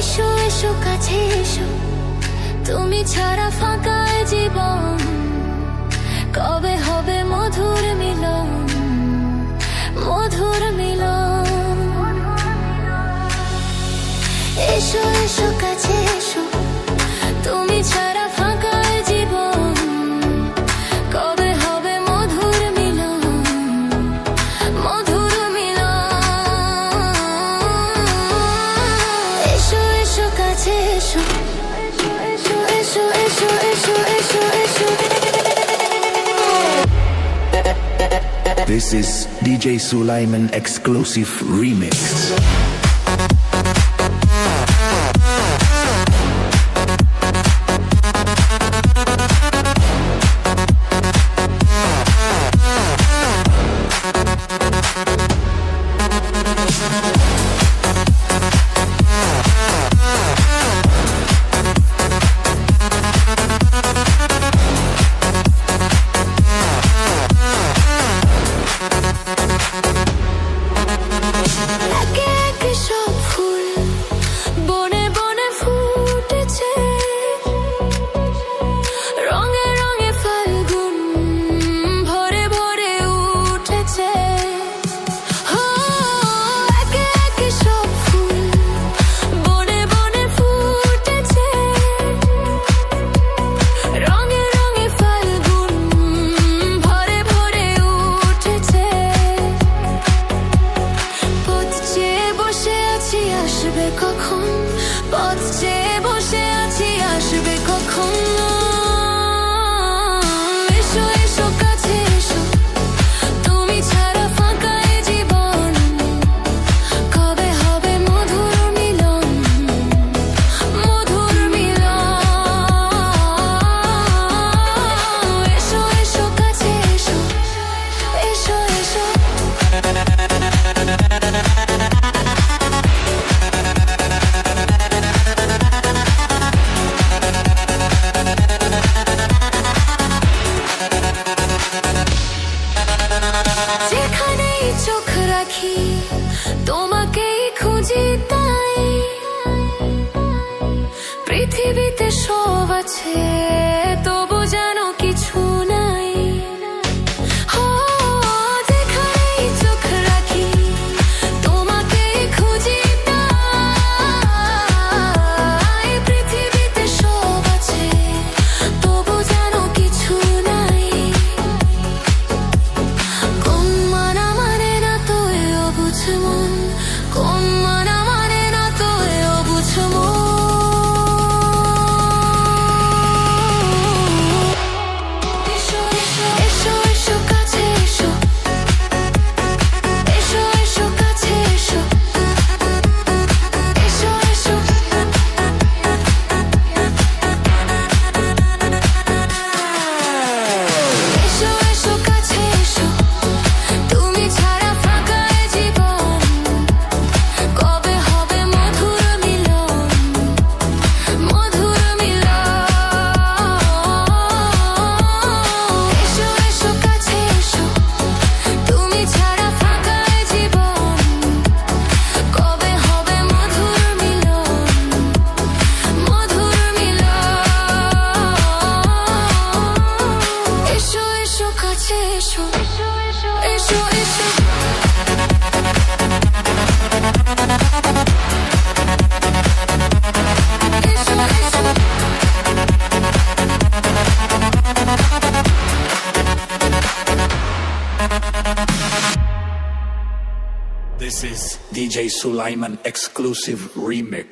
এসো এসো কাছে এসো, তুমি ছাড়া ফাঁকা জীবন, কবে হবে মধুর মিলন, মধুর মিলন। এসো এসো কাছে এসো, তুমি ছাড়া ফাঁকা জীবন, কবে হবে মধুর মিলন, মধুর মিলন। এসো এসো কাছে এসো, এসো এসো এসো এসো এসো এসো। This is DJ Sulaiman exclusive remix. আসবে কখন, পথ চেয়ে বসে আছি, আসবে কখন। এসো এসো কাছে এসো, তুমি ছাড়া ফাঁকা জীবন, কবে হবে মধুর মিলন, মধুর মিলন। এসো এসো কাছে এসো, এসো এসো। যেখানেই চোখ রাখি তোমাকেই খুঁজি, তাই পৃথিবীতে সব আছে তবু যেন কিছু নাই। যেখানেই চোখ রাখি তোমাকেই খুঁজি, তাই পৃথিবীতে সব আছে তবু যেন কিছু নাই। কোন মানা মানে না তো এও বুঝে মন, কোন মানা মানে না তো এও বুঝে মন। এসো এসো এসো এসো কাছে এসো, এসো এসো কাছে এসো, এসো এসো। এসো এসো কাছে এসো, তুমি ছাড়া ফাঁকা জীবন, কবে হবে মধুর মিলন, মধুর মিলন। এসো এসো কাছে এসো, তুমি ছাড়া ফাঁকা জীবন, কবে হবে মধুর মিলন, মধুর মিলন। এসো এসো কাছে এসো, এসো এসো। This is DJ Sulaiman exclusive remix.